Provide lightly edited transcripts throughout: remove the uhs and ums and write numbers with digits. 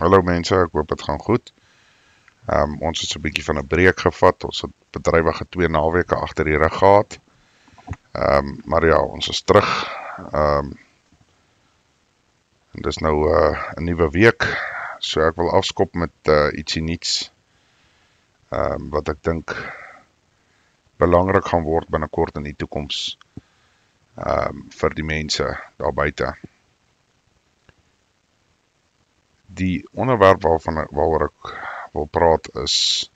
Hallo mense, ek hoop het gaan goed. Ons het so 'n bietjie van 'n breek gevat. Ons het bedrywige 2 naweke agter die rug gehad. Maar ja, ons is terug. En dis nou 'n nuwe week. So ek wil afskop met ietsie nuuts. Wat ek dink belangrik gaan word binnekort in die toekoms. Vir die mense daar buite. Die onderwerp waaroor ek wil praat is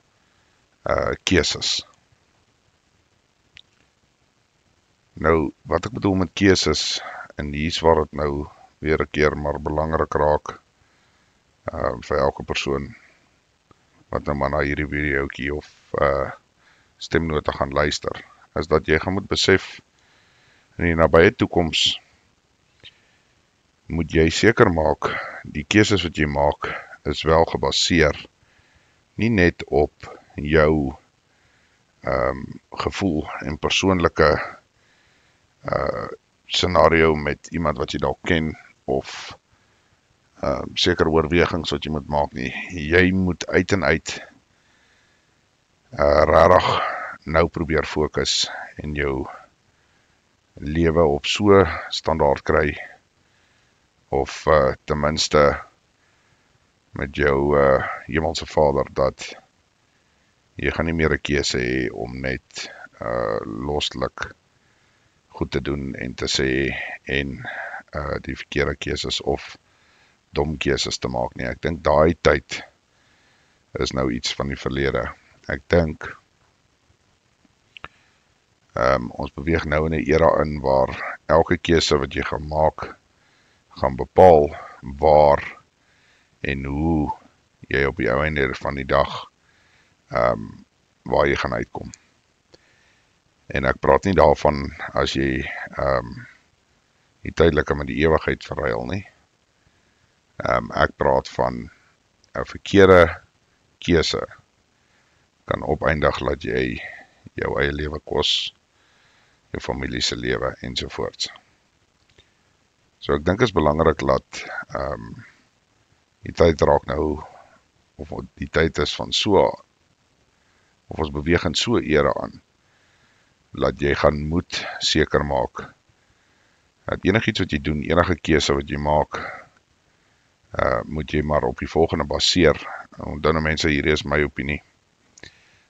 keuses. Nou, wat ek bedoel met keuses, en hier's waar dit nou weer 'n keer maar belangrik raak vir elke persoon wat nou maar na hierdie videoetjie of stemnota gaan luister, is dat jy gaan moet besef in die nabye toekoms moet jy seker maak die keuses wat jy maak is wel gebaseer nie net op jou gevoel en persoonlike scenario met iemand wat jy dalk ken of sekere oorwegings wat jy moet maak nie. Jy moet uit en uit regtig nou probeer fokus en jou lewe op so standaard kry of ten minste met jou hemelse Vader dat jy gaan nie meer 'n keuse hê om net loslik goed te doen en te sê en die verkeerde keuses of dom keuses te maak nie. Ek dink daai tyd is nou iets van die verlede. Ek dink ons beweeg nou in 'n era in waar elke keuse wat jy gaan maak gaan bepaal waar en hoe jy op die einde van die dag waar jy gaan uitkom. En ek praat nie daarvan as jy die tydelike met die ewigheid verruil nie. Ek praat van 'n verkeerde keuse kan opeindig dat jy jou eie lewe kos, jou familie se lewe ensovoorts. So ek dink is belangrik dat die tyd raak nou, of die tyd is van so, of ons beweeg in so era aan, dat jy gaan moet seker maak, dat enigiets wat jy doen, enige keuse wat jy maak, moet jy maar op die volgende baseer. Onthou nou mense, hier is my opinie,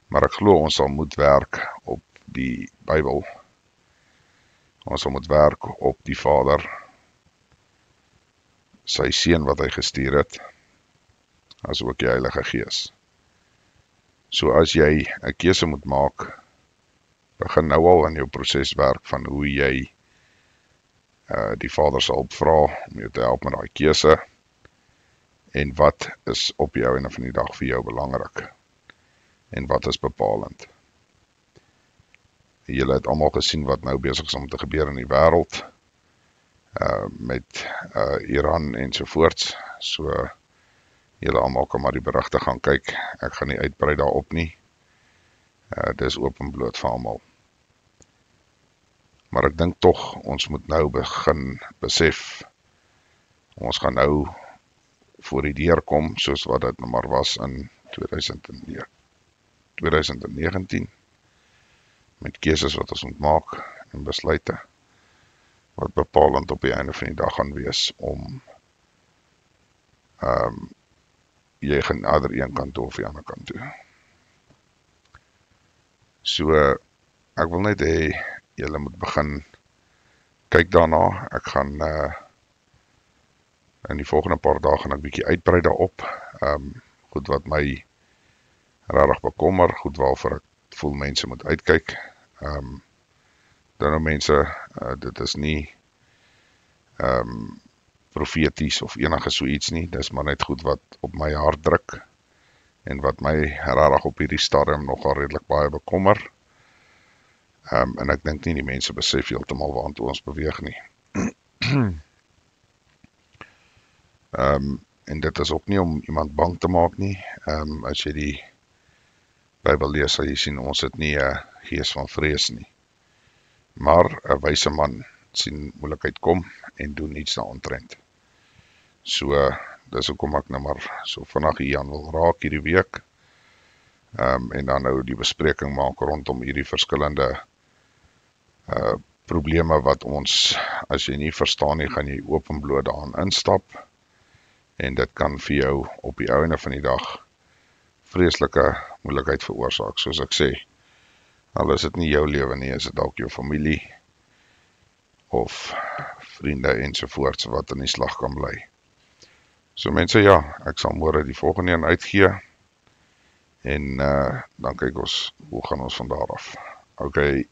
maar ek glo ons sal moet werk op die Bybel, ons sal moet werk op die Vader, sy seun wat hy gestuur het, as ook die Heilige Gees. So as jy 'n keuse moet maak, begin nou al in jou proses werk van hoe jy die Vader sal vra om jou te help met daai keuse, en wat is op jou einde van die dag vir jou belangrik, en wat is bepalend. Julle het almal gesien wat nou besig is om te gebeur in die wêreld, met Iran ensovoorts, so julle almal kan maar die berigte gaan kyk, ek gaan nie uitbrei daarop nie, dis openbloot vir almal. Maar ek dink tog, ons moet nou begin besef, ons gaan nou voor die deur kom, soos wat dit nou maar was in 2019, met keuses wat ons moet maak, en besluite, wat bepalend op die einde van die dag gaan wees, om jy gaan ander een kant toe of die ander kant toe. So, ek wil net hê, julle moet begin kyk daarna. Ek gaan in die volgende paar dae gaan ek bietjie uitbrei daarop, goed wat my regtig bekommer, goed waarvoor ek voel mense moet uitkyk. Dan nou mense, dit is nie profeties of enige so iets nie, dis maar net goed wat op my hart druk, en wat my regtig op hierdie stadium nogal redelik baie bekommer, en ek dink nie die mense besef heeltemal waartoe ons beweeg nie. En dit is ook nie om iemand bang te maak nie, as jy die Bybel lees, sal jy sien, ons het nie 'n gees van vrees nie, maar 'n wyse man sien moeilikheid kom en doen iets daaromtrent. So, dis hoekom ek nou maar so vinnig hier aan wil raak hierdie week. En dan nou die bespreking maak rondom hierdie verskillende probleme wat ons, as jy nie verstaan nie, gaan jy openbloot daarin instap. En dit kan vir jou op die einde van die dag vreeslike moeilikheid veroorsaak, soos ek sê. Al is dit nie jou lewe nie, is dit dalk jou familie of vriende ensovoorts wat in die slag kan bly. So mense, ja, ek sal môre die volgende een uitgee en dan kyk ons, hoe gaan ons van daar af. Okay.